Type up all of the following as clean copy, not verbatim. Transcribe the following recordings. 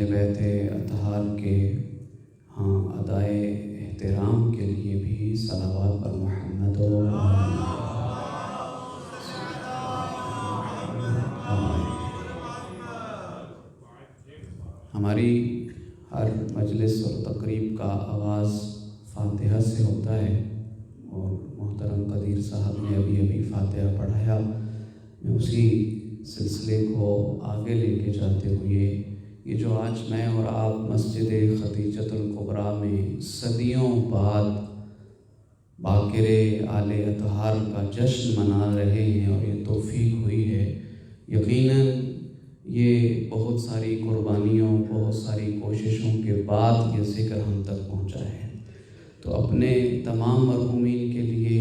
اہل بیت اطہار کے ادائے احترام کے لیے بھی صلوات پر محمد ہماری ہر مجلس اور تقریب کا آغاز فاتحہ سے ہوتا ہے، اور محترم قدیر صاحب نے ابھی فاتحہ پڑھایا۔ میں اسی سلسلے کو آگے لے کے جاتے ہوئے یہ جو آج میں اور آپ مسجد خدیجۃ الکبریٰ میں صدیوں بعد باقر آل اطہار کا جشن منا رہے ہیں اور یہ توفیق ہوئی ہے، یقیناً یہ بہت ساری قربانیوں، بہت ساری کوششوں کے بعد یہ ذکر ہم تک پہنچا ہے۔ تو اپنے تمام مرحومین کے لیے،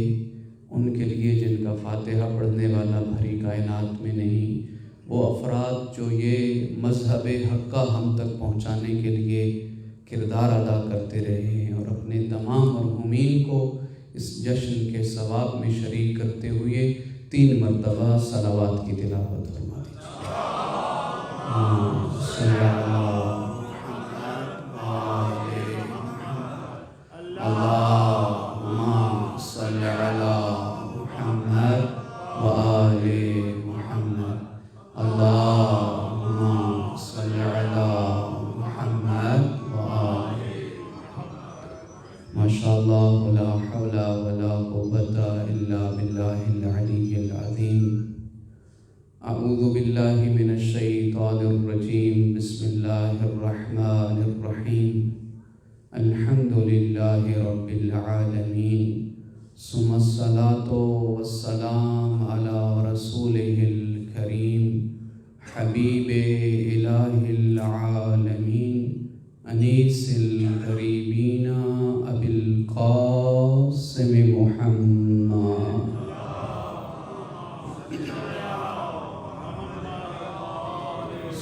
ان کے لیے جن کا فاتحہ پڑھنے والا بھری کائنات میں نہیں، وہ افراد جو یہ مذہب حق کا ہم تک پہنچانے کے لیے کردار ادا کرتے رہے ہیں، اور اپنے تمام مرحومین کو اس جشن کے ثواب میں شریک کرتے ہوئے 3 مرتبہ صلوات کی تلاوت فرما دیجیے۔ اللہم صلی علی محمد وآل محمد، اللہم صلی علی محمد وآل محمد۔ ماشاءاللہ لا حول ولا قوة الا باللہ العلی العظیم۔ اعوذ باللہ من الشیطان الرجیم، بسم اللہ الرحمن الرحیم۔ الحمد للہ رب العالمین، ثم الصلاة والسلام علی رسولہ الکریم، حبیب الہ العالمین، انیس الغریبین، ابی القاسم محمد۔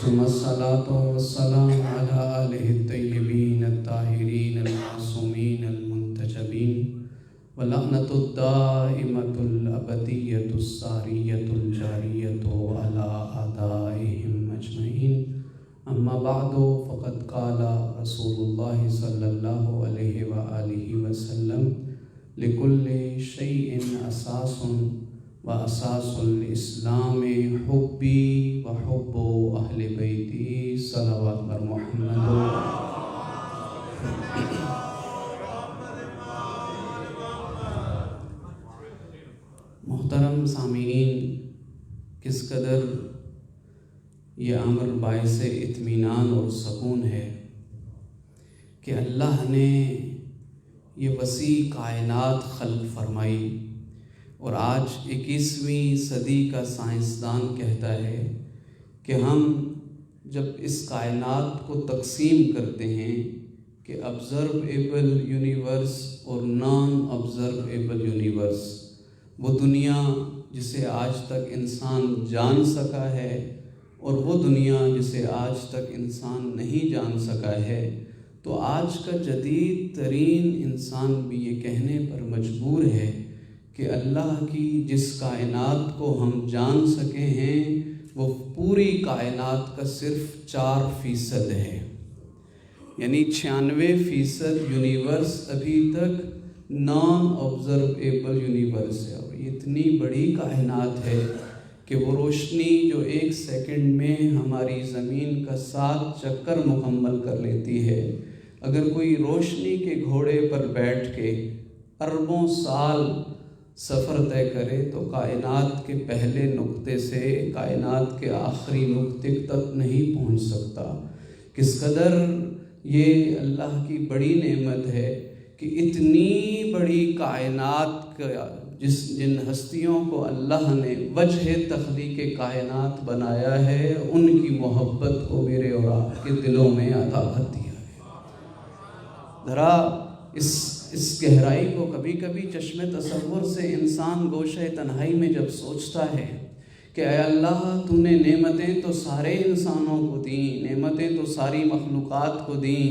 ثم الصلاة والسلام علی آلہ الطیبین الطاہرین المعصومین المنتجبین، ولعنۃ الدائمۃ الابدیۃ الساریۃ الجاریۃ علی اعدائہم اجمعین۔ اما بعد، فقد قال رسول اللہ صلی اللہ علیہ وآلہ وسلم: لکل شیء اساس واساس الاسلام حبی وحب اہل بیتی، صلوات پر محمد۔ محترم سامعین، کس قدر یہ امر باعث اطمینان اور سکون ہے کہ اللہ نے یہ وسیع کائنات خلق فرمائی، اور آج 21ویں صدی کا سائنسدان کہتا ہے کہ ہم جب اس کائنات کو تقسیم کرتے ہیں کہ آبزرویبل یونیورس اور نان آبزرویبل یونیورس، وہ دنیا جسے آج تک انسان جان سکا ہے اور وہ دنیا جسے آج تک انسان نہیں جان سکا ہے، تو آج کا جدید ترین انسان بھی یہ کہنے پر مجبور ہے کہ اللہ کی جس کائنات کو ہم جان سکے ہیں وہ پوری کائنات کا صرف 4% ہے، یعنی 96% یونیورس ابھی تک نان آبزرویبل یونیورس ہے، اور یہ اتنی بڑی کائنات ہے کہ وہ روشنی جو 1 سیکنڈ میں ہماری زمین کا 7 چکر مکمل کر لیتی ہے، اگر کوئی روشنی کے گھوڑے پر بیٹھ کے اربوں سال سفر طے کرے تو کائنات کے پہلے نقطے سے کائنات کے آخری نقطے تک نہیں پہنچ سکتا۔ کس قدر یہ اللہ کی بڑی نعمت ہے کہ اتنی بڑی کائنات کا جن ہستیوں کو اللہ نے وجہ تخلیق کائنات بنایا ہے، ان کی محبت کو میرے اور آپ کے دلوں میں عطا کر دیا ہے۔ ذرا اس گہرائی کو کبھی کبھی چشم تصور سے انسان گوشہ تنہائی میں جب سوچتا ہے کہ اے اللہ، تو نے نعمتیں تو سارے انسانوں کو دیں، نعمتیں تو ساری مخلوقات کو دیں،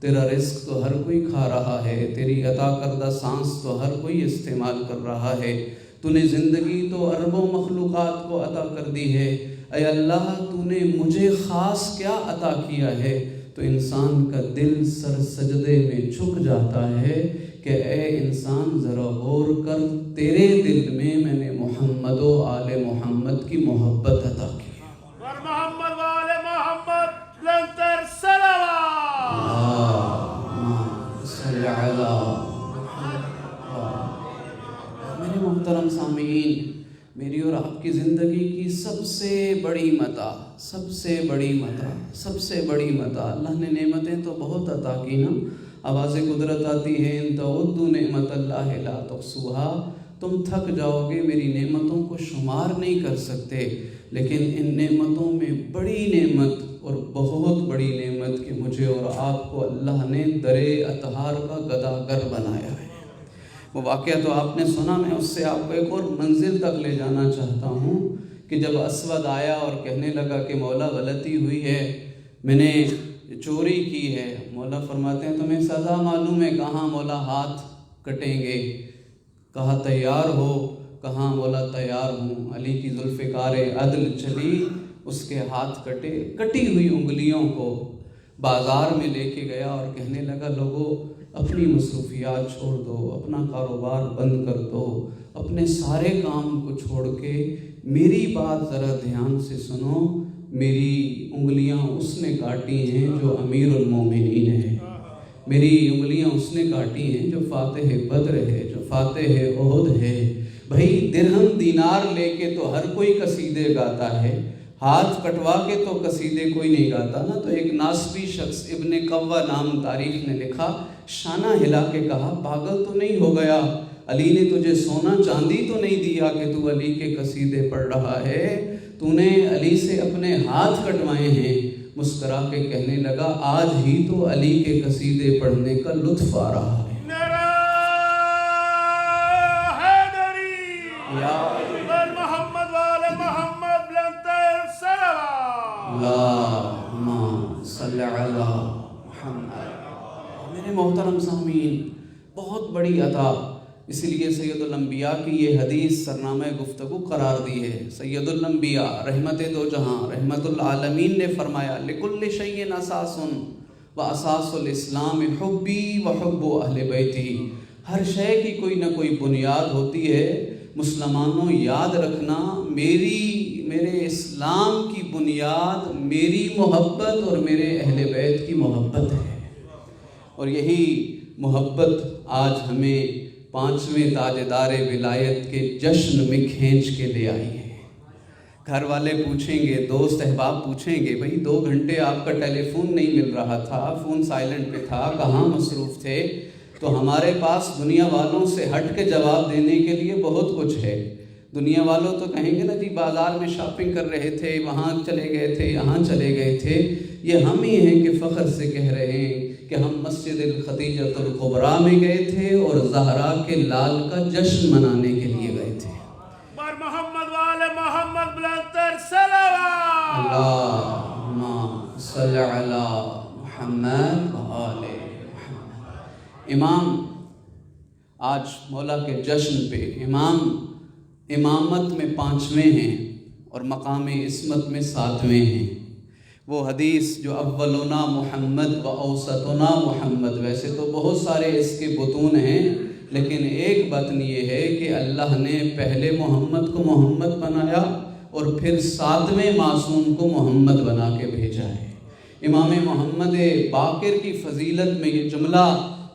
تیرا رزق تو ہر کوئی کھا رہا ہے، تیری عطا کردہ سانس تو ہر کوئی استعمال کر رہا ہے، تو نے زندگی تو اربوں مخلوقات کو عطا کر دی ہے، اے اللہ تو نے مجھے خاص کیا عطا کیا ہے؟ تو انسان کا دل سر سجدے میں جھک جاتا ہے کہ اے انسان ذرا غور کر، تیرے دل میں میں نے محمد و آل محمد کی محبت عطا کی ہے۔ ور محمد و آل محمد لنتر صلوات اللہم صلی علی محمد۔ میرے محترم سامعین، میری اور آپ کی زندگی کی سب سے بڑی متاع، سب سے بڑی متاع اللہ نے نعمتیں تو بہت عطا کی نا۔ آواز قدرت آتی ہے ان تعدوا نعمت اللہ لا تحصوها، تم تھک جاؤ گے، میری نعمتوں کو شمار نہیں کر سکتے، لیکن ان نعمتوں میں بڑی نعمت اور بہت بڑی نعمت کہ مجھے اور آپ کو اللہ نے در اطہار کا گداگر بنایا ہے۔ وہ واقعہ تو آپ نے سنا، میں اس سے آپ کو ایک اور منزل تک لے جانا چاہتا ہوں کہ جب اسود آیا اور کہنے لگا کہ مولا غلطی ہوئی ہے، میں نے چوری کی ہے، مولا فرماتے ہیں تمہیں سزا معلوم ہے؟ کہاں مولا ہاتھ کٹیں گے، کہا تیار ہو، کہاں مولا تیار ہوں۔ علی کی ذوالفقار عدل چلی، اس کے ہاتھ کٹے، کٹی ہوئی انگلیوں کو بازار میں لے کے گیا اور کہنے لگا لوگوں اپنی مصروفیات چھوڑ دو، اپنا کاروبار بند کر دو، اپنے سارے کام کو چھوڑ کے میری بات ذرا دھیان سے سنو، میری انگلیاں اس نے کاٹی ہیں جو امیر المومنین ہے، میری انگلیاں اس نے کاٹی ہیں جو فاتح بدر ہے، جو فاتح احد ہے۔ بھائی درہم دینار لے کے تو ہر کوئی قصیدے گاتا ہے، ہاتھ کٹوا کے تو قصیدے کوئی نہیں گاتا نا۔ تو ایک ناسبی شخص ابن قوہ نام تاریخ نے لکھا، شانہ ہلا کے کہا پاگل تو نہیں ہو گیا، علی نے تجھے سونا چاندی تو نہیں دیا کہ تو علی کے قصیدے پڑھ رہا ہے، تو نے علی سے اپنے ہاتھ کٹوائے ہیں۔ مسکرا کے کہنے لگا آج ہی تو علی کے قصیدے پڑھنے کا لطف آ رہا ہے۔ محمد وآل محمد لنتر صلوات اللہم صلی علی محمد۔ میرے محترم سامعین، بہت بڑی عطا، اسی لیے سید الانبیاء کی یہ حدیث سرنامہ گفتگو قرار دی ہے۔ سید الانبیاء رحمت دو جہاں رحمت العالمین نے فرمایا لکل شیء اساس و اساس الاسلام حبی و حب اہل بیتی، ہر شے کی کوئی نہ کوئی بنیاد ہوتی ہے، مسلمانوں یاد رکھنا میرے اسلام کی بنیاد میری محبت اور میرے اہل بیت کی محبت ہے، اور یہی محبت آج ہمیں 5ویں تاجدار ولایت کے جشن میں کھینچ کے لے آئی ہے۔ گھر والے پوچھیں گے، دوست احباب پوچھیں گے، بھئی 2 گھنٹے آپ کا ٹیلی فون نہیں مل رہا تھا، فون سائلنٹ پہ تھا، کہاں مصروف تھے؟ تو ہمارے پاس دنیا والوں سے ہٹ کے جواب دینے کے لیے بہت کچھ ہے۔ دنیا والوں تو کہیں گے نا جی بازار میں شاپنگ کر رہے تھے، وہاں چلے گئے تھے، یہاں چلے گئے تھے۔ یہ ہم ہی ہیں کہ فخر سے کہہ رہے ہیں کہ ہم مسجد الخدیجۃ الکبریٰ میں گئے تھے اور زہرا کے لال کا جشن منانے کے لیے گئے تھے۔ بر محمد وآل محمد بلندر صلوات اللہم صلی علی محمد وآل محمد۔ امام آج مولا کے جشن پہ امامت میں 5ویں ہیں اور مقام عصمت میں 7ویں ہیں۔ وہ حدیث جو اولنا محمد و اوسطنا محمد، ویسے تو بہت سارے اس کے بطون ہیں، لیکن ایک بطن یہ ہے کہ اللہ نے پہلے محمد کو محمد بنایا اور پھر 7ویں معصوم کو محمد بنا کے بھیجا ہے۔ امام محمد باقر کی فضیلت میں یہ جملہ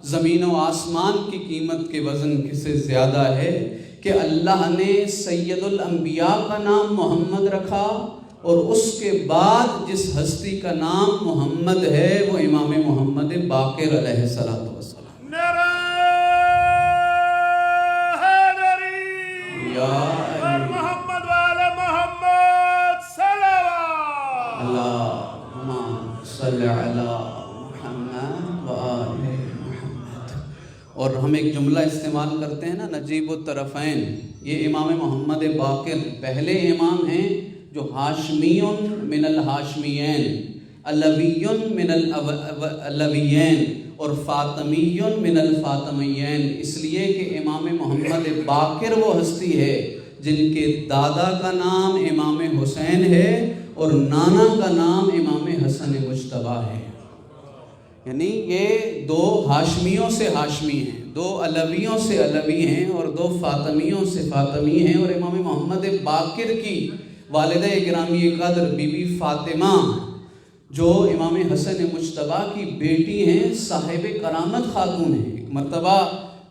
زمین و آسمان کی قیمت کے وزن سے زیادہ ہے کہ اللہ نے سید الانبیاء کا نام محمد رکھا، اور اس کے بعد جس ہستی کا نام محمد ہے وہ امام محمد باقر علیہ السلام۔ نعرہ حیدری بر محمد وآل محمد صلوات اللہم صلی علی محمد وآل محمد۔ اور ہم ایک جملہ استعمال کرتے ہیں نا، نجیب الطرفین، یہ امام محمد باقر پہلے امام ہیں جو ہاشمیون من الہاشمیین، علویون من العلویین اور فاطمیون من الفاطمیین، اس لیے کہ امام محمد باقر وہ ہستی ہے جن کے دادا کا نام امام حسین ہے اور نانا کا نام امام حسن مجتبیٰ ہے۔ یعنی یہ دو ہاشمیوں سے ہاشمی ہیں، دو علویوں سے علوی ہیں، اور دو فاطمیوں سے فاطمی ہیں، اور امام محمد باقر کی والدہ گرامی قدر بی بی فاطمہ جو امام حسن مجتبیٰ کی بیٹی ہیں، صاحب کرامت خاتون ہیں۔ ایک مرتبہ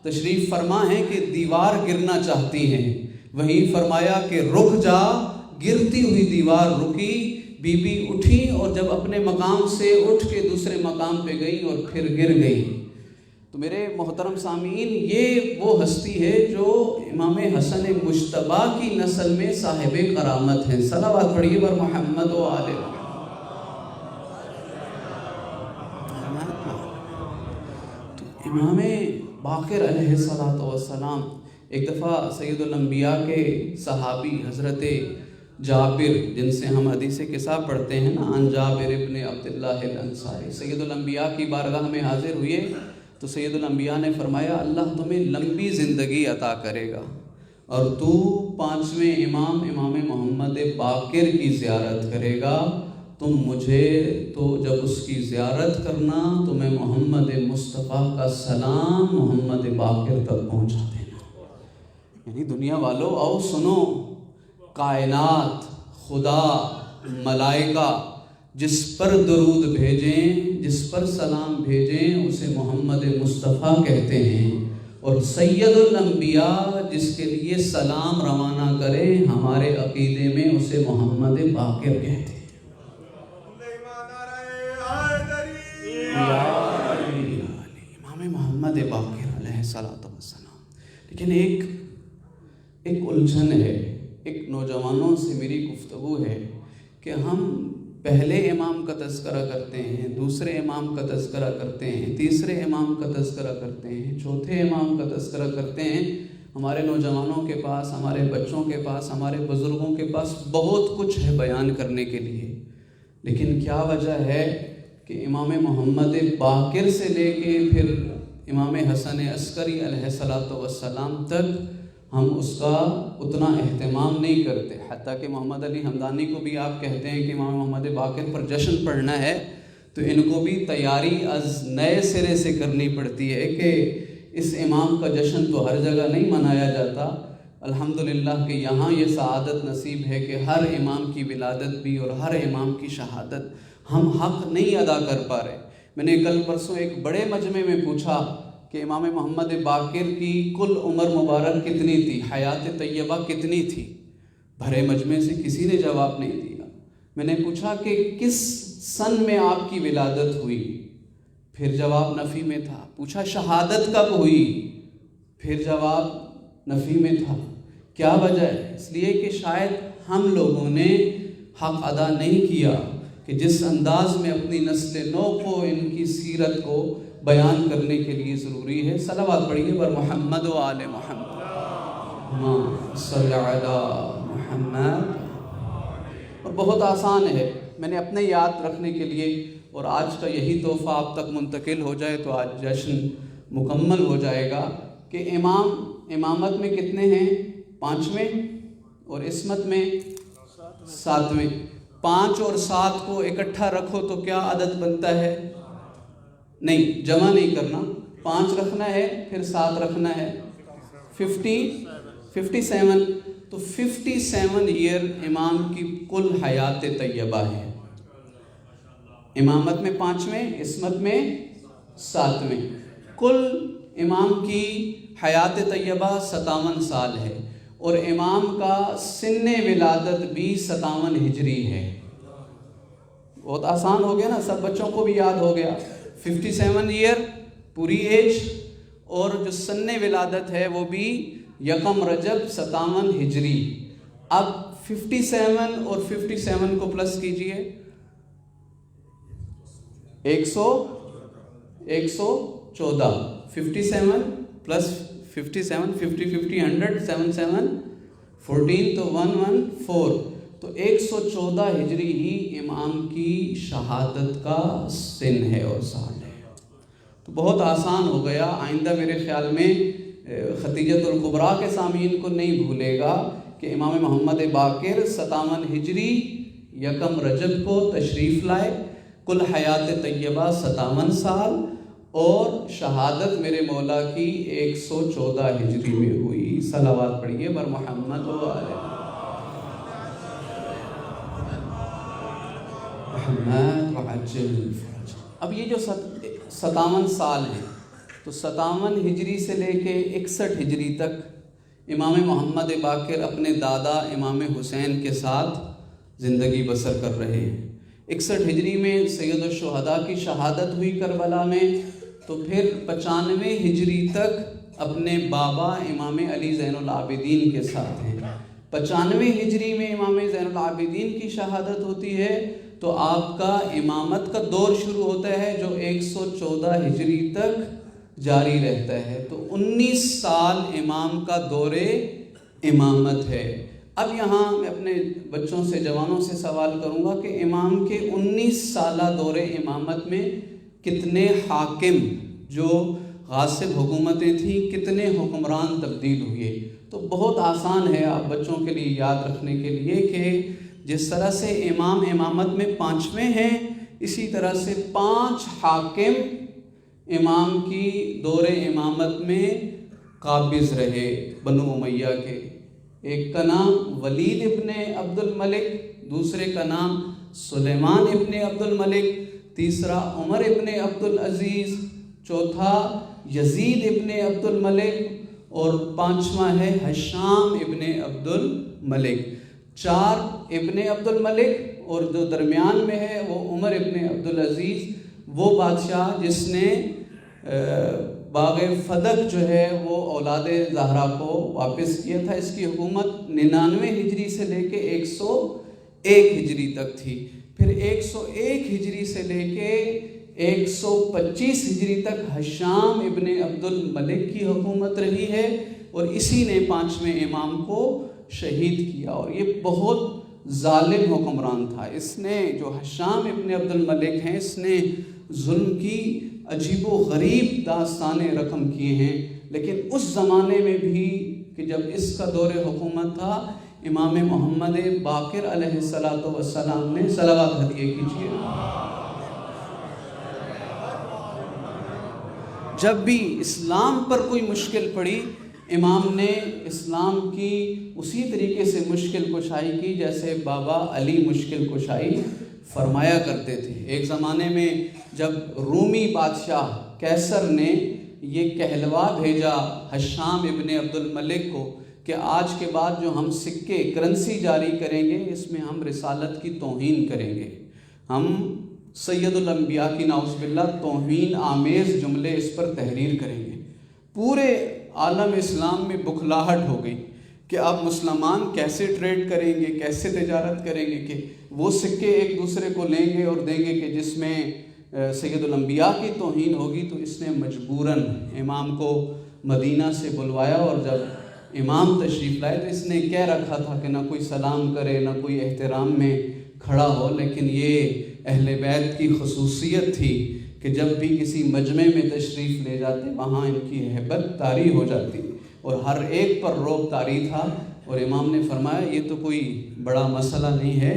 تشریف فرما ہے کہ دیوار گرنا چاہتی ہیں، وہیں فرمایا کہ رک جا، گرتی ہوئی دیوار رکی، بی بی اٹھی اور جب اپنے مقام سے اٹھ کے دوسرے مقام پہ گئی اور پھر گر گئی۔ تو میرے محترم سامعین، یہ وہ ہستی ہے جو امام حسن مجتبیٰ کی نسل میں صاحب کرامت ہیں۔ صلوات پڑھیے بر محمد و آل محمد۔ تو امام باقر علیہ السلام ایک دفعہ سید الانبیاء کے صحابی حضرت جابر، جن سے ہم حدیث قصہ پڑھتے ہیں نا، عن جابر ابن عبداللہ الانصاری، سید الانبیاء کی بارگاہ میں حاضر ہوئے تو سید الانبیاء نے فرمایا اللہ تمہیں لمبی زندگی عطا کرے گا اور تو 5ویں امام محمد باقر کی زیارت کرے گا، تم مجھے تو جب اس کی زیارت کرنا تو میں محمد مصطفیٰ کا سلام محمد باقر تک پہنچا دینا۔ یعنی دنیا والو آؤ سنو، کائنات، خدا، ملائکہ جس پر درود بھیجیں، جس پر سلام بھیجیں اسے محمد مصطفیٰ کہتے ہیں، اور سید الانبیاء جس کے لیے سلام روانہ کریں ہمارے عقیدے میں اسے محمد باقر کہتے ہیں۔ امام محمد باقر علیہ السلام۔ لیکن ایک الجھن ہے، ایک نوجوانوں سے میری گفتگو ہے کہ ہم پہلے امام کا تذکرہ کرتے ہیں، دوسرے امام کا تذکرہ کرتے ہیں، تیسرے امام کا تذکرہ کرتے ہیں، چوتھے امام کا تذکرہ کرتے ہیں۔ ہمارے نوجوانوں کے پاس، ہمارے بچوں کے پاس، ہمارے بزرگوں کے پاس بہت کچھ ہے بیان کرنے کے لیے، لیکن کیا وجہ ہے کہ امام محمد باقر سے لے کے پھر امام حسن عسکری علیہ السلام تک ہم اس کا اتنا اہتمام نہیں کرتے۔ حتیٰ کہ محمد علی حمدانی کو بھی آپ کہتے ہیں کہ امام محمد باقر پر جشن پڑھنا ہے تو ان کو بھی تیاری از نئے سرے سے کرنی پڑتی ہے کہ اس امام کا جشن تو ہر جگہ نہیں منایا جاتا۔ الحمدللہ کہ یہاں یہ سعادت نصیب ہے کہ ہر امام کی ولادت بھی اور ہر امام کی شہادت ہم حق نہیں ادا کر پا رہے۔ میں نے کل پرسوں ایک بڑے مجمع میں پوچھا کہ امام محمد باقر کی کل عمر مبارک کتنی تھی، حیات طیبہ کتنی تھی؟ بھرے مجمع سے کسی نے جواب نہیں دیا۔ میں نے پوچھا کہ کس سن میں آپ کی ولادت ہوئی؟ پھر جواب نفی میں تھا۔ پوچھا شہادت کب ہوئی؟ پھر جواب نفی میں تھا۔ کیا وجہ ہے؟ اس لیے کہ شاید ہم لوگوں نے حق ادا نہیں کیا کہ جس انداز میں اپنی نسل نو کو، ان کی سیرت کو بیان کرنے کے لیے ضروری ہے۔ صلوات پڑھیے بر محمد و آل محمد، صلی علی محمد۔ اور بہت آسان ہے، میں نے اپنے یاد رکھنے کے لیے، اور آج کا یہی تحفہ آپ تک منتقل ہو جائے تو آج جشن مکمل ہو جائے گا کہ امامت میں کتنے ہیں؟ 5ویں، اور عصمت میں 7ویں۔ 5 اور 7 کو اکٹھا رکھو تو کیا عدد بنتا ہے؟ نہیں، جمع نہیں کرنا، 5 رکھنا ہے پھر 7 رکھنا ہے، 57۔ تو 57 ایئر امام کی کل حیات طیبہ ہے۔ امامت میں 5ویں، عصمت میں 7ویں، کل امام کی حیات طیبہ 57 سال ہے، اور امام کا سن ولادت بھی 57 ہجری ہے۔ بہت آسان ہو گیا نا، سب بچوں کو بھی یاد ہو گیا۔ 57 ایئر پوری ایج، اور جو سن ولادت ہے وہ بھی 1 رجب 57 ہجری۔ اب 57 اور 57 کو پلس کیجئے، 114۔ 57 پلس 57، 50 50 100، 7 7 14 تو 114، تو 114 ہجری ہی امام کی شہادت کا سن ہے اور سال ہے۔ تو بہت آسان ہو گیا۔ آئندہ میرے خیال میں ختیجۃ الکبریٰ کے سامعین کو نہیں بھولے گا کہ امام محمد باقر 57 ہجری 1 رجب کو تشریف لائے، کل حیات طیبہ 57 سال، اور شہادت میرے مولا کی 114 ہجری میں ہوئی۔ صلوات پڑھیے بر محمد و آل محمد وعجل فرج۔ اب یہ جو 57 سال ہیں، تو 57 ہجری سے لے کے 61 ہجری تک امام محمد باقر اپنے دادا امام حسین کے ساتھ زندگی بسر کر رہے ہیں۔ 61 ہجری میں سید الشہداء کی شہادت ہوئی کربلا میں، تو پھر 95 ہجری تک اپنے بابا امام علی زین العابدین کے ساتھ ہیں۔ 95 ہجری میں امام زین العابدین کی شہادت ہوتی ہے، تو آپ کا امامت کا دور شروع ہوتا ہے جو 114 ہجری تک جاری رہتا ہے۔ تو 19 سال امام کا دور امامت ہے۔ اب یہاں میں اپنے بچوں سے، جوانوں سے سوال کروں گا کہ امام کے 19 سالہ دور امامت میں کتنے حاکم جو غاصب حکومتیں تھیں، کتنے حکمران تبدیل ہوئے؟ تو بہت آسان ہے آپ بچوں کے لیے یاد رکھنے کے لیے کہ جس طرح سے امام امامت میں 5ویں ہیں، اسی طرح سے 5 حاکم امام کی دور امامت میں قابض رہے بنو امیہ کے۔ ایک کا نام ولید ابن عبد الملک، دوسرے کا نام سلیمان ابن عبد الملک، تیسرا عمر ابن عبد العزیز، چوتھا یزید ابن عبد الملک، اور 5واں ہے ہشام ابن عبد الملک۔ 4 ابن عبد الملک، اور جو درمیان میں ہے وہ عمر ابن عبد العزیز، وہ بادشاہ جس نے باغ فدق جو ہے وہ اولاد زہرا کو واپس کیا تھا۔ اس کی حکومت 99 ہجری سے لے کے 101 ہجری تک تھی۔ پھر 101 ہجری سے لے کے 125 ہجری تک ہشام ابن عبد الملک کی حکومت رہی ہے، اور اسی نے 5ویں امام کو شہید کیا، اور یہ بہت ظالم حکمران تھا۔ اس نے، جو ہشام ابن عبد الملک ہیں، اس نے ظلم کی عجیب و غریب داستانیں رقم کیے ہیں۔ لیکن اس زمانے میں بھی کہ جب اس کا دور حکومت تھا، امام محمد باقر علیہ السلام نے صلوات ہدیہ کیجیے، جب بھی اسلام پر کوئی مشکل پڑی، امام نے اسلام کی اسی طریقے سے مشکل کشائی کی جیسے بابا علی مشکل کشائی فرمایا کرتے تھے۔ ایک زمانے میں جب رومی بادشاہ قیصر نے یہ کہلوا بھیجا ہشام ابن عبد الملک کو کہ آج کے بعد جو ہم سکے کرنسی جاری کریں گے، اس میں ہم رسالت کی توہین کریں گے، ہم سید الانبیاء کی نعوذ باللہ توہین آمیز جملے اس پر تحریر کریں گے۔ پورے عالم اسلام میں بکھلاہٹ ہو گئی کہ آپ مسلمان کیسے ٹریڈ کریں گے، کیسے تجارت کریں گے، کہ وہ سکے ایک دوسرے کو لیں گے اور دیں گے کہ جس میں سید الانبیاء کی توہین ہوگی۔ تو اس نے مجبوراً امام کو مدینہ سے بلوایا، اور جب امام تشریف لائے تو اس نے کہہ رکھا تھا کہ نہ کوئی سلام کرے، نہ کوئی احترام میں کھڑا ہو، لیکن یہ اہل بیت کی خصوصیت تھی کہ جب بھی کسی مجمع میں تشریف لے جاتے وہاں ان کی ہیبت طاری ہو جاتی، اور ہر ایک پر رعب طاری تھا۔ اور امام نے فرمایا یہ تو کوئی بڑا مسئلہ نہیں ہے،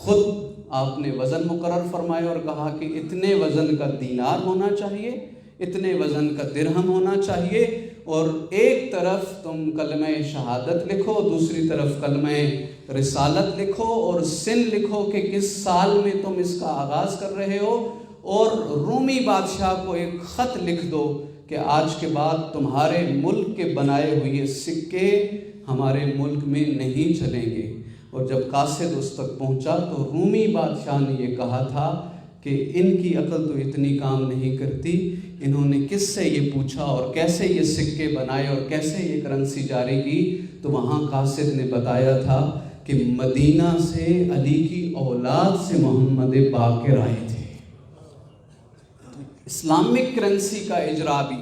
خود آپ نے وزن مقرر فرمایا اور کہا کہ اتنے وزن کا دینار ہونا چاہیے، اتنے وزن کا درہم ہونا چاہیے، اور ایک طرف تم کلمہ شہادت لکھو، دوسری طرف کلمہ رسالت لکھو، اور سن لکھو کہ کس سال میں تم اس کا آغاز کر رہے ہو، اور رومی بادشاہ کو ایک خط لکھ دو کہ آج کے بعد تمہارے ملک کے بنائے ہوئے سکے ہمارے ملک میں نہیں چلیں گے۔ اور جب قاصد اس تک پہنچا تو رومی بادشاہ نے یہ کہا تھا کہ ان کی عقل تو اتنی کام نہیں کرتی، انہوں نے کس سے یہ پوچھا اور کیسے یہ سکے بنائے اور کیسے یہ کرنسی جاری کی؟ تو وہاں قاصد نے بتایا تھا کہ مدینہ سے علی کی اولاد سے محمد باقر آئے تھے۔ اسلامک کرنسی کا اجرا بھی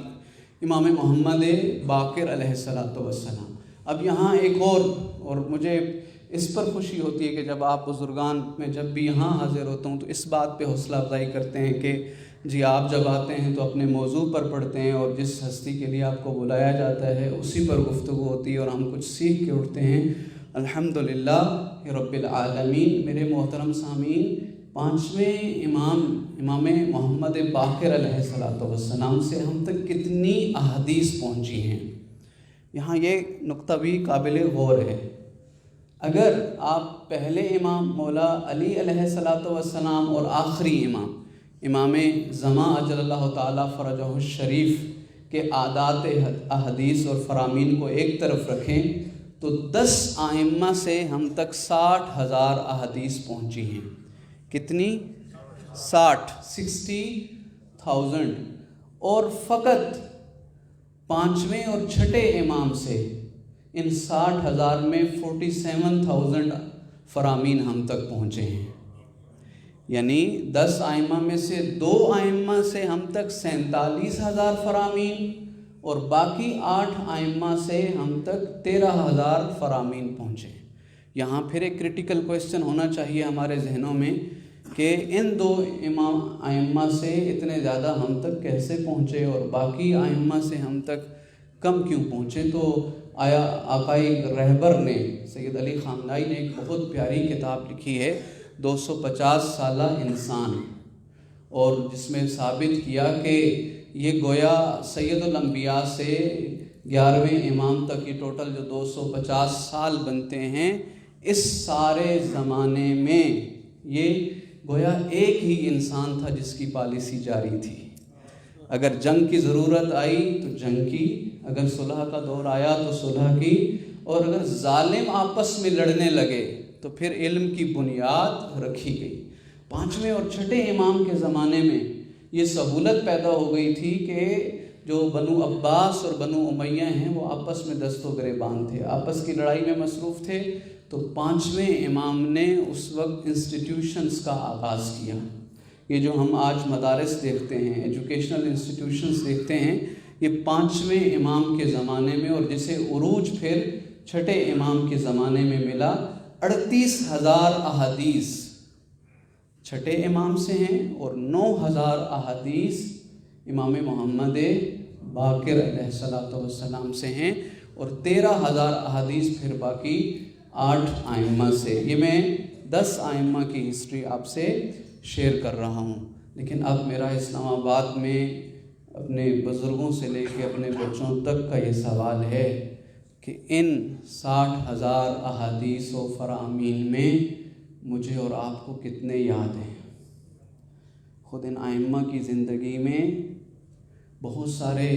امام محمد باقر علیہ السلام۔ اب یہاں ایک اور مجھے اس پر خوشی ہوتی ہے کہ جب آپ بزرگان میں جب بھی یہاں حاضر ہوتا ہوں تو اس بات پہ حوصلہ افزائی کرتے ہیں کہ جی آپ جب آتے ہیں تو اپنے موضوع پر پڑھتے ہیں، اور جس ہستی کے لیے آپ کو بلایا جاتا ہے اسی پر گفتگو ہوتی ہے اور ہم کچھ سیکھ کے اٹھتے ہیں۔ الحمدللہ رب العالمین۔ میرے محترم سامعین، 5ویں امام محمد باقر علیہ السلام سے ہم تک کتنی احادیث پہنچی ہیں؟ یہاں یہ نقطہ بھی قابل غور ہے۔ اگر آپ پہلے امام مولا علی علیہ السلام اور آخری امام زماں اجل اللہ تعالیٰ فرجہ الشریف کے اعداد احادیث اور فرامین کو ایک طرف رکھیں تو 10 ائمہ سے ہم تک 60,000 احادیث پہنچی ہیں۔ کتنی؟ 60,000۔ اور فقط 5ویں اور 6ٹھے امام سے ان 60,000 میں 47,000 فرامین ہم تک پہنچے ہیں۔ یعنی 10 ائمہ میں سے 2 ائمہ سے ہم تک 47,000 فرامین اور باقی 8 ائمہ سے ہم تک 13,000 فرامین پہنچے۔ یہاں پھر ایک کرٹیکل کویسچن ہونا چاہیے ہمارے ذہنوں میں کہ ان 2 ائمہ سے اتنے زیادہ ہم تک کیسے پہنچے اور باقی ائمہ سے ہم تک کم کیوں پہنچے؟ تو آیا آقائی رہبر نے سید علی خامنائی نے ایک بہت پیاری کتاب لکھی ہے 250 سالہ انسان، اور جس میں ثابت کیا کہ یہ گویا سید الانبیاء سے 11ویں امام تک یہ ٹوٹل جو 250 سال بنتے ہیں، اس سارے زمانے میں یہ گویا ایک ہی انسان تھا جس کی پالیسی جاری تھی۔ اگر جنگ کی ضرورت آئی تو جنگ کی، اگر صلح کا دور آیا تو صلح کی، اور اگر ظالم آپس میں لڑنے لگے تو پھر علم کی بنیاد رکھی گئی۔ 5ویں اور 6ٹھے امام کے زمانے میں یہ سہولت پیدا ہو گئی تھی کہ جو بنو عباس اور بنو امیہ ہیں وہ آپس میں دست و گریبان تھے، آپس کی لڑائی میں مصروف تھے۔ تو 5ویں امام نے اس وقت انسٹیٹیوشنز کا آغاز کیا۔ یہ جو ہم آج مدارس دیکھتے ہیں، ایجوکیشنل انسٹیٹیوشنز دیکھتے ہیں، یہ 5ویں امام کے زمانے میں، اور جسے عروج پھر 6ٹھے امام کے زمانے میں ملا۔ 38,000 احادیث 6ٹھے امام سے ہیں اور 9,000 احادیث امام محمد باقر علیہ السلام سے ہیں، اور 13,000 احادیث پھر باقی 8 ائمہ سے۔ یہ میں 10 ائمہ کی ہسٹری آپ سے شیئر کر رہا ہوں، لیکن اب میرا اسلام آباد میں اپنے بزرگوں سے لے کے اپنے بچوں تک کا یہ سوال ہے کہ ان 60,000 احادیث و فرامین میں مجھے اور آپ کو کتنے یاد ہیں؟ خود ان ائمہ کی زندگی میں بہت سارے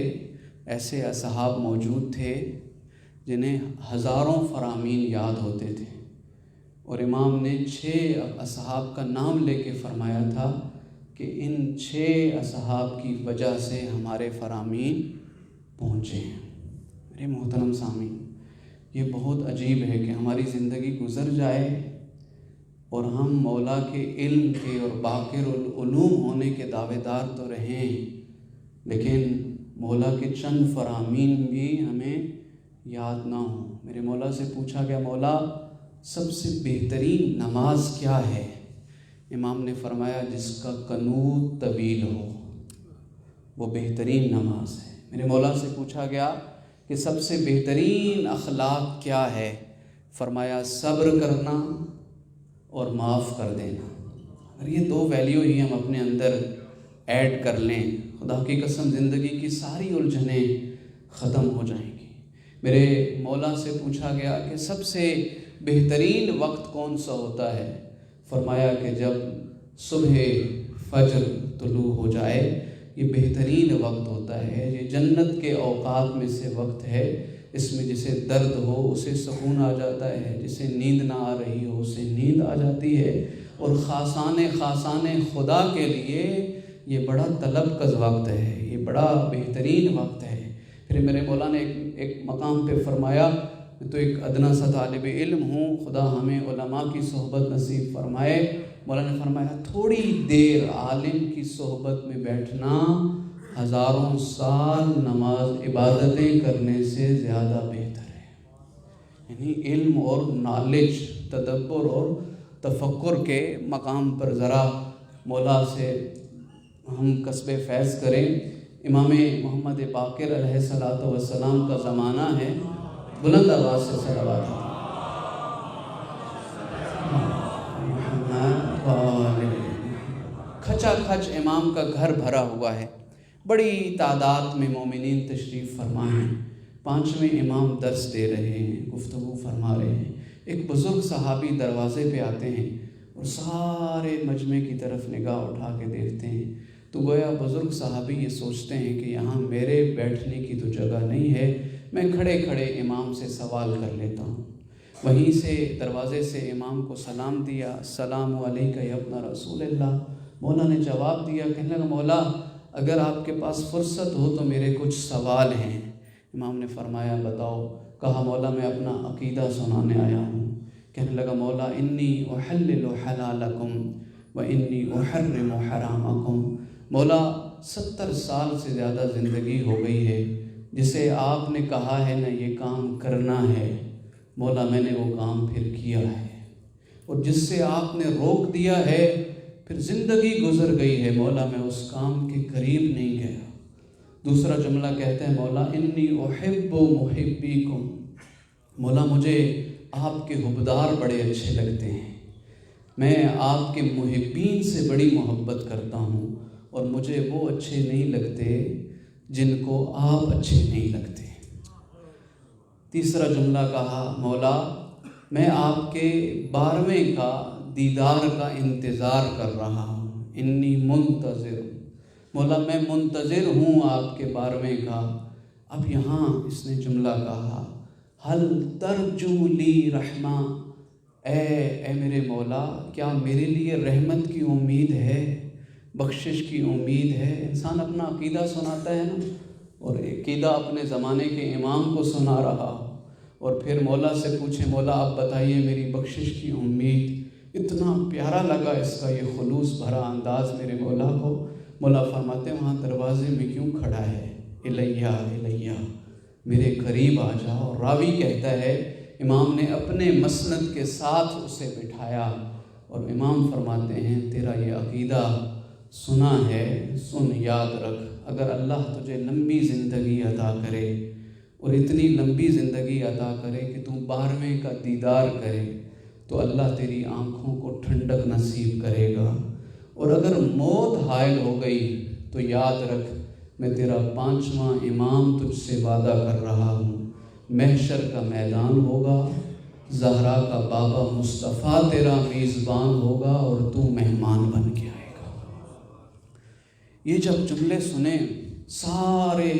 ایسے اصحاب موجود تھے جنہیں ہزاروں فرامین یاد ہوتے تھے، اور امام نے 6 اصحاب کا نام لے کے فرمایا تھا کہ ان 6 اصحاب کی وجہ سے ہمارے فرامین پہنچے ہیں۔ میرے محترم سامعین، یہ بہت عجیب ہے کہ ہماری زندگی گزر جائے اور ہم مولا کے علم کے اور باقر العلوم ہونے کے دعوے دار تو رہیں، لیکن مولا کے چند فرامین بھی ہمیں یاد نہ ہوں۔ میرے مولا سے پوچھا گیا، مولا سب سے بہترین نماز کیا ہے؟ امام نے فرمایا جس کا قنوت طویل ہو وہ بہترین نماز ہے۔ میرے مولا سے پوچھا گیا کہ سب سے بہترین اخلاق کیا ہے؟ فرمایا صبر کرنا اور معاف کر دینا۔ اگر یہ 2 ویلیو ہی ہم اپنے اندر ایڈ کر لیں، خدا کی قسم زندگی کی ساری الجھنیں ختم ہو جائیں گی۔ میرے مولا سے پوچھا گیا کہ سب سے بہترین وقت کون سا ہوتا ہے؟ فرمایا کہ جب صبح فجر طلوع ہو جائے، یہ بہترین وقت ہوتا ہے، یہ جنت کے اوقات میں سے وقت ہے۔ اس میں جسے درد ہو اسے سکون آ جاتا ہے، جسے نیند نہ آ رہی ہو اسے نیند آ جاتی ہے، اور خاصان خدا کے لیے یہ بڑا طلب کا وقت ہے، یہ بڑا بہترین وقت ہے۔ پھر میرے مولا نے ایک مقام پہ فرمایا، میں تو ایک ادنا سا طالب علم ہوں، خدا ہمیں علماء کی صحبت نصیب فرمائے۔ مولا نے فرمایا تھوڑی دیر عالم کی صحبت میں بیٹھنا ہزاروں سال نماز عبادتیں کرنے سے زیادہ بہتر ہے۔ یعنی علم اور نالج، تدبر اور تفکر کے مقام پر ذرا مولا سے ہم کسب فیض کریں۔ امام محمد باقر علیہ السلام کا زمانہ ہے، بلند آواز سے صلوات۔ محمد کھچا کھچ امام کا گھر بھرا ہوا ہے، بڑی تعداد میں مومنین تشریف فرما ہیں، 5ویں امام درس دے رہے ہیں، گفتگو فرما رہے ہیں۔ ایک بزرگ صحابی دروازے پہ آتے ہیں اور سارے مجمع کی طرف نگاہ اٹھا کے دیکھتے ہیں، تو گویا بزرگ صحابی یہ سوچتے ہیں کہ یہاں میرے بیٹھنے کی تو جگہ نہیں ہے، میں کھڑے کھڑے امام سے سوال کر لیتا ہوں۔ وہیں سے دروازے سے امام کو سلام دیا، السلام علیکم یا ابن رسول اللہ۔ مولا نے جواب دیا، کہنے لگا مولا اگر آپ کے پاس فرصت ہو تو میرے کچھ سوال ہیں۔ امام نے فرمایا بتاؤ۔ کہا مولا میں اپنا عقیدہ سنانے آیا ہوں۔ کہنے لگا مولا انی احلل حلالکم و انی احرم حرامکم۔ مولا 70 سال سے زیادہ زندگی ہو گئی ہے، جسے آپ نے کہا ہے نا یہ کام کرنا ہے، مولا میں نے وہ کام پھر کیا ہے، اور جس سے آپ نے روک دیا ہے پھر زندگی گزر گئی ہے، مولا میں اس کام کے قریب نہیں گیا۔ دوسرا جملہ کہتے ہیں مولا انی احب محبیکم، مولا مجھے آپ کے حبدار بڑے اچھے لگتے ہیں، میں آپ کے محبین سے بڑی محبت کرتا ہوں، اور مجھے وہ اچھے نہیں لگتے جن کو آپ اچھے نہیں لگتے۔ تیسرا جملہ کہا مولا میں آپ کے 12ویں کا دیدار کا انتظار کر رہا ہوں، انی منتظر، مولا میں منتظر ہوں آپ کے 12ویں کا۔ اب یہاں اس نے جملہ کہا حل ترجو لی رحمہ، اے میرے مولا کیا میرے لیے رحمت کی امید ہے، بخشش کی امید ہے؟ انسان اپنا عقیدہ سناتا ہے نا، اور عقیدہ اپنے زمانے کے امام کو سنا رہا، اور پھر مولا سے پوچھے مولا آپ بتائیے میری بخشش کی امید۔ اتنا پیارا لگا اس کا یہ خلوص بھرا انداز میرے مولا کو۔ مولا فرماتے ہیں وہاں دروازے میں کیوں کھڑا ہے، الیہ الیہ، میرے قریب آ جاؤ۔ راوی کہتا ہے امام نے اپنے مسند کے ساتھ اسے بٹھایا، اور امام فرماتے ہیں تیرا یہ عقیدہ سنا ہے، سن یاد رکھ، اگر اللہ تجھے لمبی زندگی عطا کرے، اور اتنی لمبی زندگی عطا کرے کہ تو 12ویں کا دیدار کرے، تو اللہ تیری آنکھوں کو ٹھنڈک نصیب کرے گا، اور اگر موت حائل ہو گئی تو یاد رکھ میں تیرا 5واں امام تجھ سے وعدہ کر رہا ہوں، محشر کا میدان ہوگا، زہرا کا بابا مصطفیٰ تیرا میزبان ہوگا، اور تو مہمان بن کے آئے گا۔ یہ جب جملے سنے سارے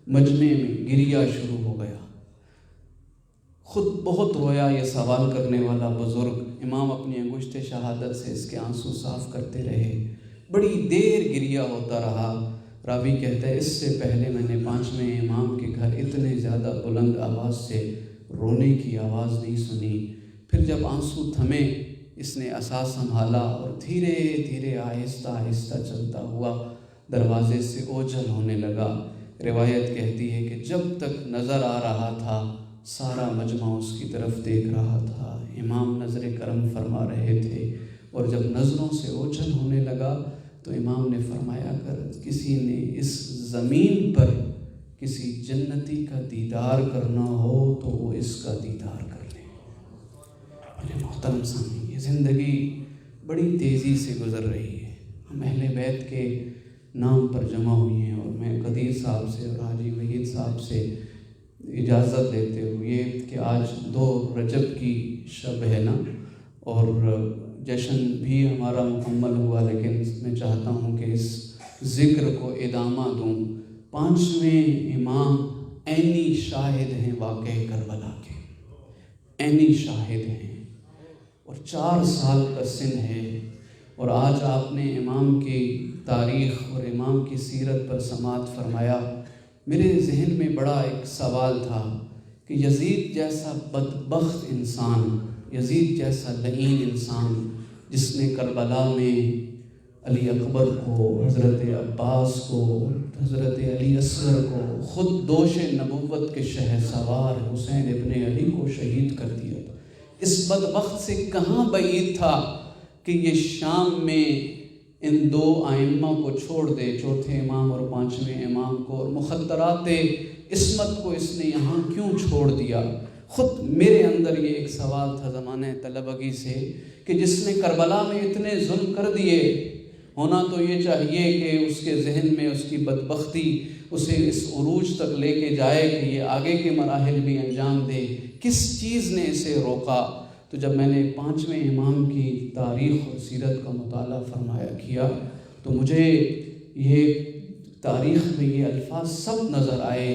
مجمع میں گریہ شروع ہو گیا۔ خود بہت رویا یہ سوال کرنے والا بزرگ، امام اپنی انگشت شہادت سے اس کے آنسو صاف کرتے رہے، بڑی دیر گریہ ہوتا رہا۔ راوی کہتا ہے اس سے پہلے میں نے 5ویں امام کے گھر اتنے زیادہ بلند آواز سے رونے کی آواز نہیں سنی۔ پھر جب آنسو تھمے اس نے عصا سنبھالا، اور دھیرے دھیرے آہستہ آہستہ چلتا ہوا دروازے سے اوجھل ہونے لگا۔ روایت کہتی ہے کہ جب تک نظر آ رہا تھا سارا مجمع اس کی طرف دیکھ رہا تھا، امام نظر کرم فرما رہے تھے، اور جب نظروں سے اوجھل ہونے لگا تو امام نے فرمایا اگر کسی نے اس زمین پر کسی جنتی کا دیدار کرنا ہو تو وہ اس کا دیدار کر لے۔ میرے محترم سامعین، یہ زندگی بڑی تیزی سے گزر رہی ہے۔ ہم اہل بیت کے نام پر جمع ہوئی ہیں، اور میں قدیر صاحب سے اور حاجی وحید صاحب سے اجازت لیتے ہوئے کہ آج 2 رجب کی شب ہے نا، اور جشن بھی ہمارا مکمل ہوا، لیکن میں چاہتا ہوں کہ اس ذکر کو ادامہ دوں۔ 5ویں امام عینی شاہد ہیں واقعہ کربلا کے، عینی شاہد ہیں، اور 4 سال کا سن ہے، اور آج آپ نے امام کی تاریخ اور امام کی سیرت پر سماعت فرمایا۔ میرے ذہن میں بڑا ایک سوال تھا کہ یزید جیسا بدبخت انسان، یزید جیسا لعین انسان، جس نے کربلا میں علی اکبر کو، حضرت عباس کو، حضرت علی اصغر کو، خود دوش نبوت کے شہسوار حسین ابن علی کو شہید کر دیا تھا، اس بدبخت سے کہاں بعید تھا کہ یہ شام میں ان 2 ائمہ کو چھوڑ دے، 4تھے امام اور 5ویں امام کو، اور مخدرات عصمت کو اس نے یہاں کیوں چھوڑ دیا؟ خود میرے اندر یہ ایک سوال تھا زمانہ طلبگی سے کہ جس نے کربلا میں اتنے ظلم کر دیے، ہونا تو یہ چاہیے کہ اس کے ذہن میں اس کی بدبختی اسے اس عروج تک لے کے جائے کہ یہ آگے کے مراحل بھی انجام دے. کس چیز نے اسے روکا؟ تو جب میں نے 5ویں امام کی تاریخ اور سیرت کا مطالعہ کیا تو مجھے یہ تاریخ میں یہ الفاظ سب نظر آئے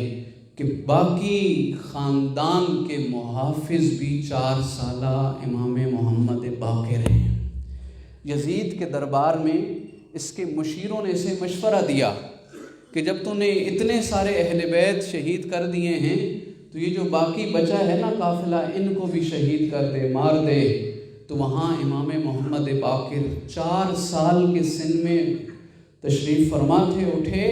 کہ باقی خاندان کے محافظ بھی 4 سالہ امام محمد باقر ہیں. یزید کے دربار میں اس کے مشیروں نے اسے مشورہ دیا کہ جب تو نے اتنے سارے اہل بیت شہید کر دیے ہیں تو یہ جو باقی بچا ہے نا قافلہ، ان کو بھی شہید کر دے، مار دے. تو وہاں امام محمد باقر 4 سال کے سن میں تشریف فرما تھے، اٹھے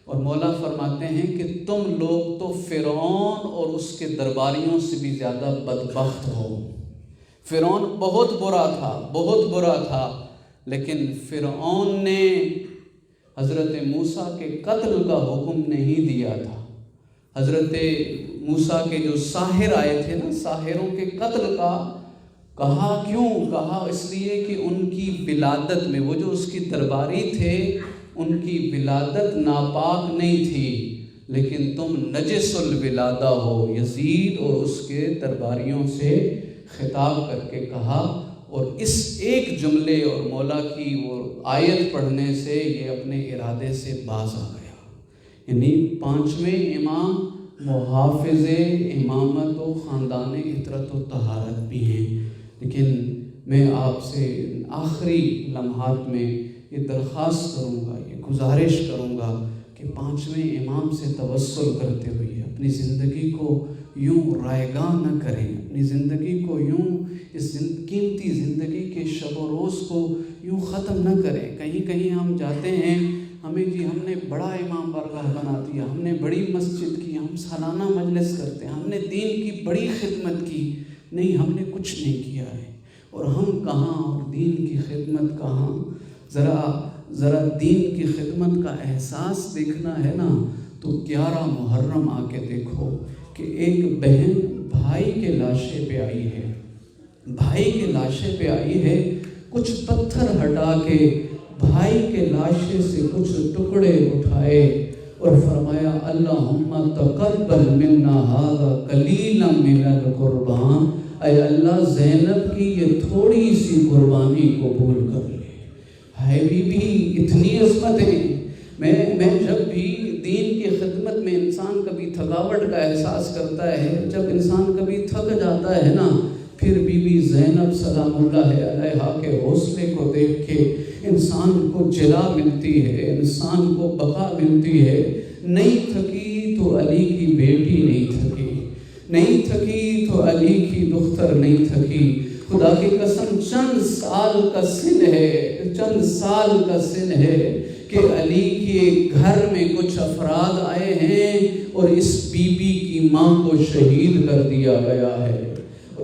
اور مولا فرماتے ہیں کہ تم لوگ تو فرعون اور اس کے درباریوں سے بھی زیادہ بدبخت ہو. فرعون بہت برا تھا، لیکن فرعون نے حضرت موسیٰ کے قتل کا حکم نہیں دیا تھا. حضرت موسیٰ کے جو ساحر آئے تھے نا، ساحروں کے قتل کا کہا. کیوں کہا؟ اس لیے کہ ان کی ولادت میں، وہ جو اس کی درباری تھے، ان کی ولادت ناپاک نہیں تھی، لیکن تم نجس الولادہ ہو. یزید اور اس کے درباریوں سے خطاب کر کے کہا، اور اس ایک جملے اور مولا کی وہ آیت پڑھنے سے یہ اپنے ارادے سے باز آ گیا. یعنی 5ویں امام محافظ امامت و خاندان عطرت و طہارت بھی ہیں. لیکن میں آپ سے آخری لمحات میں یہ درخواست کروں گا، یہ گزارش کروں گا کہ 5ویں امام سے توسل کرتے ہوئے اپنی زندگی کو یوں رائگاں نہ کریں، اپنی زندگی کو یوں اس قیمتی زندگی کے شب و روز کو یوں ختم نہ کریں. کہیں ہم جاتے ہیں، ہم نے بڑا امام بارگاہ بنا دیا، ہم نے بڑی مسجد کی، ہم سالانہ مجلس کرتے ہیں، ہم نے دین کی بڑی خدمت کی. نہیں، ہم نے کچھ نہیں کیا ہے. اور ہم کہاں اور دین کی خدمت کہاں؟ ذرا دین کی خدمت کا احساس دیکھنا ہے نا تو 11 محرم آ کے دیکھو کہ ایک بہن بھائی کے لاشے پہ آئی ہے، کچھ پتھر ہٹا کے بھائی کے لاشے سے کچھ ٹکڑے اٹھائے اور فرمایا اللہم تقبل منا ھذا قلیلا من القربان. اے اللہ، زینب کی یہ تھوڑی سی قربانی قبول کر لے. ہے بی بی اتنی عظمتیں. میں جب بھی دین کی خدمت میں انسان کبھی تھکاوٹ کا احساس کرتا ہے، جب انسان کبھی تھک جاتا ہے نا، پھر بی بی زینب سلام اللہ علیہا کے حوصلے کو دیکھ کے انسان کو جلا ملتی ہے، انسان کو بقا ملتی ہے. نہیں تھکی تو علی کی بیٹی نہیں تھکی تو علی کی دختر نہیں تھکی. خدا کی قسم چند سال کا سن ہے کہ علی کے گھر میں کچھ افراد آئے ہیں اور اس بی بی کی ماں کو شہید کر دیا گیا ہے.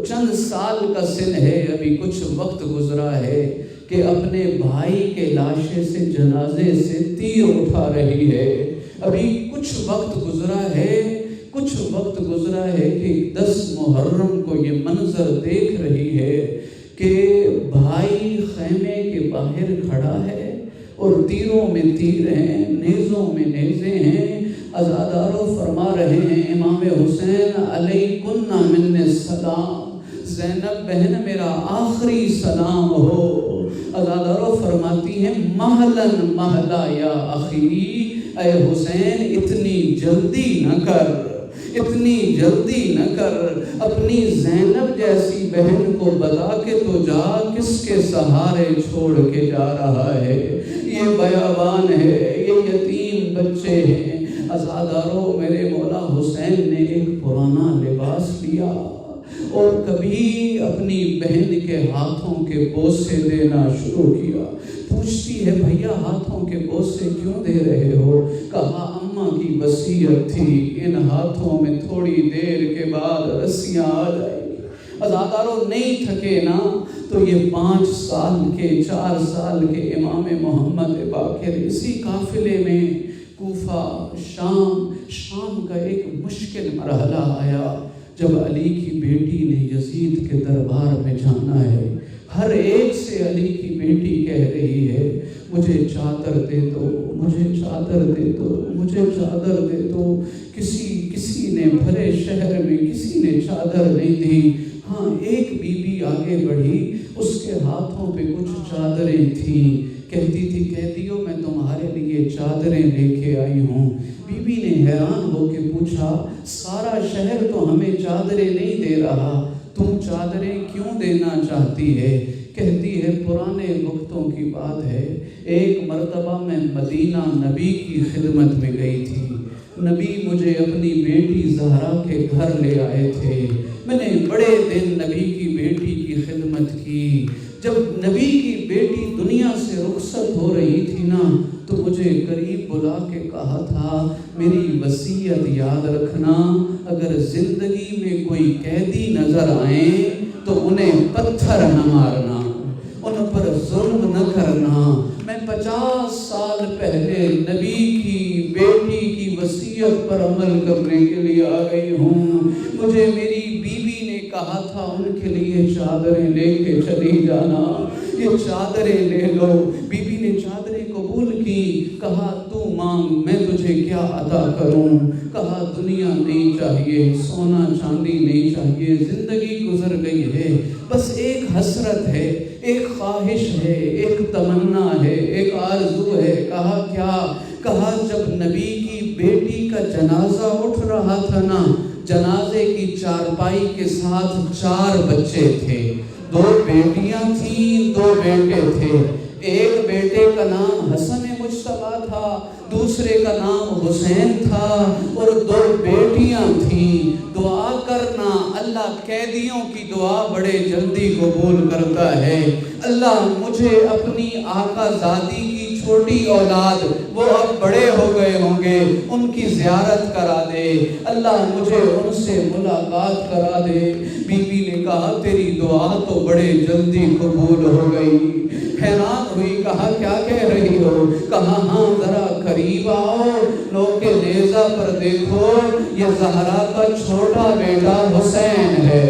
چند سال کا سن ہے، ابھی کچھ وقت گزرا ہے کہ اپنے بھائی کے لاشے سے جنازے سے تیر اٹھا رہی ہے. ابھی کچھ وقت گزرا ہے کہ 10 محرم کو یہ منظر دیکھ رہی ہے کہ بھائی خیمے کے باہر کھڑا ہے اور تیروں میں تیر ہیں، نیزوں میں نیزے ہیں. عزاداروں فرما رہے ہیں امام حسین علیکن من السلام، زینب بہن میرا آخری سلام ہو. عزاداروں فرماتی ہیں مہلن مہلا یا اخی، اے حسین اتنی جلدی نہ کر، اپنی زینب جیسی بہن کو بتا کے تو جا کس کے سہارے چھوڑ کے جا رہا ہے. یہ بیابان ہے، یہ یتیم بچے ہیں. عزاداروں میرے مولا حسین نے ایک پرانا لباس لیا اور کبھی اپنی بہن کے ہاتھوں کے بوسے دینا شروع کیا. پوچھتی ہے بھیا ہاتھوں کے بوسے کیوں دے رہے ہو؟ کہا اماں کی وصیت تھی، ان ہاتھوں میں تھوڑی دیر کے بعد رسیاں آ جائیں گی. عزاداروں نہیں تھکے نا تو یہ 4 سال کے امام محمد باقر اسی قافلے میں کوفہ شام کا ایک مشکل مرحلہ آیا جب علی کی بیٹی نے یزید کے دربار میں جانا ہے. ہر ایک سے علی کی بیٹی کہہ رہی ہے مجھے چادر دے دو، مجھے چادر دے دو، مجھے چادر دے دو۔ کسی نے بھرے شہر میں کسی نے چادر نہیں دی۔ ہاں ایک بی بی آگے بڑھی، اس کے ہاتھوں پہ کچھ چادریں تھیں، کہتی تھی قیدیوں میں تمہارے لیے چادریں لے کے آئی ہوں۔ بی بی نے حیران ہو کے پوچھا سارا شہر تو ہمیں چادریں نہیں دے رہا، تم چادریں کیوں دینا چاہتی ہے؟ کہتی ہے پرانے وقتوں کی بات ہے، ایک مرتبہ میں مدینہ نبی کی خدمت میں گئی تھی، نبی مجھے اپنی بیٹی زہرا کے گھر لے آئے تھے، میں نے بڑے دن نبی کی بیٹی کی خدمت کی۔ جب نبی کی بیٹی دنیا سے رخصت ہو رہی تھی نا تو مجھے قریب بلا کے کہا تھا میری وصیت یاد رکھنا، اگر زندگی میں کوئی قیدی نظر آئیں تو انہیں پتھر نہ مارنا، ان پر ظلم نہ کرنا۔ میں 50 سال پہلے نبی کی بیٹی کی وصیت پر عمل کرنے کے لیے آ گئی ہوں۔ مجھے میری بیوی نے کہا تھا ان کے لیے چادریں لے کے چلی جانا، یہ چادریں لے لو۔ بیوی نے چادریں قبول کی، کہا تو مانگ میں تجھے کیا عطا کروں؟ کہا دنیا نہیں چاہیے، سونا چاندی نہیں چاہیے، زندگی گزر گئی ہے، بس ایک حسرت ہے، ایک خواہش ہے، ایک تمنا ہے، ایک آرزو ہے۔ کہا کیا؟ کہا جب نبی کی بیٹی کا جنازہ اٹھ رہا تھا نا، جنازے کی چارپائی کے ساتھ 4 بچے تھے، 2 بیٹیاں تھیں، 2 بیٹے تھے۔ ایک بیٹے کا نام حسن مجتبیٰ تھا، دوسرے کا نام حسین تھا، اور 2 بیٹیاں تھیں۔ دعا کرنا، اللہ قیدیوں کی دعا بڑے جلدی قبول کرتا ہے۔ اللہ مجھے اپنی آقا زادی کی چھوٹی اولاد، وہ اب بڑے ہو گئے ہوں گے، ان کی زیارت کرا دے، اللہ مجھے ان سے ملاقات کرا دے۔ بی بی نے کہا تیری دعا تو بڑے جلدی قبول ہو گئی۔ حیران ہوئی، کہا کیا کہہ رہی ہو؟ کہا ہاں ذرا قریب آؤ، نوکے نیزہ پر دیکھو، یہ زہرا کا چھوٹا بیٹا حسین ہے،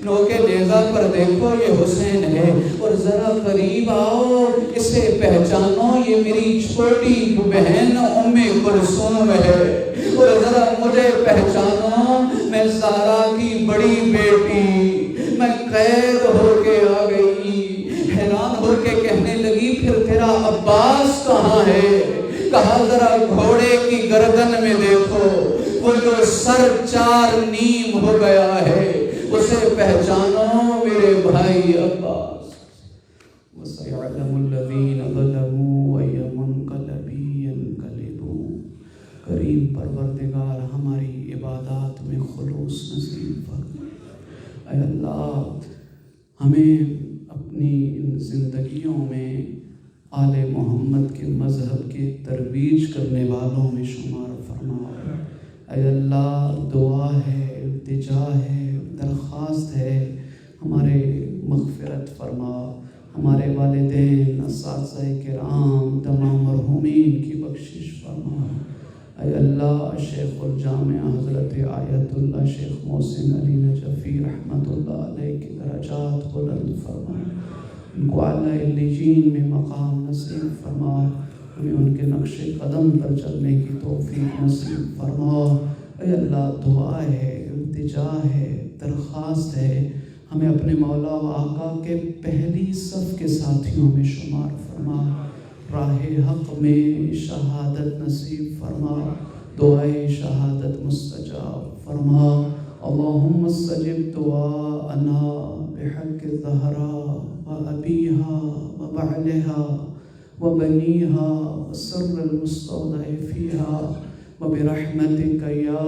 نوکے نیزہ پر دیکھو یہ حسین ہے، اور ذرا قریب آؤ اسے پہچانو، یہ میری چھوٹی بہن ام کلثوم ہے، اور ذرا مجھے پہچانو میں زہرا کی بڑی بیٹی، میں قید ہو کے آ گئی۔ حیران ہو کے کہنے لگی پھر تیرا عباس کہاں ہے؟ کہا ذرا گھوڑے کی گردن میں دیکھو، وہ جو سر 4 نیم ہو گیا ہے، اسے پہچانو میرے بھائی عباس۔ وَسَيَعْلَمُ الَّذِينَ ظَلَمُوا أَيَّ مُنقَلَبٍ يَنقَلِبُونَ۔ کریم پروردگار ہماری عبادات میں خلوص نصیب فرما۔ اے اللہ ہمیں اپنی ان زندگیوں میں آل محمد کے مذہب کے ترویج کرنے والوں میں شمار فرما۔ اے اللہ دعا ہے، التجا ہے، درخواست ہے، ہمارے مغفرت فرما، ہمارے والدین، اساتذہ کرام، تمام مرحومین کی بخشش فرما۔ اے اللہ شیخ الجامعہ حضرت آیت اللہ شیخ محسن علی نجفی رحمت اللہ علیہ کی درجات بلند فرما، ان کو اعلیٰ علیین میں مقام نصیب فرما، ہمیں ان کے نقش قدم پر چلنے کی توفیق نصیب فرما۔ اے اللہ دعا ہے، التجا ہے، درخواست ہے، ہمیں اپنے مولا و آقا کے پہلی صف کے ساتھیوں میں شمار فرما، راہ حق میں شہادت نصیب فرما، دعائے شہادت مستجاب فرما۔ اللہم استجب دعاءنا بحق الزہراء وابیہا وبعلہا وبنیہا وسر المستودع فیہا وبرحمتک یا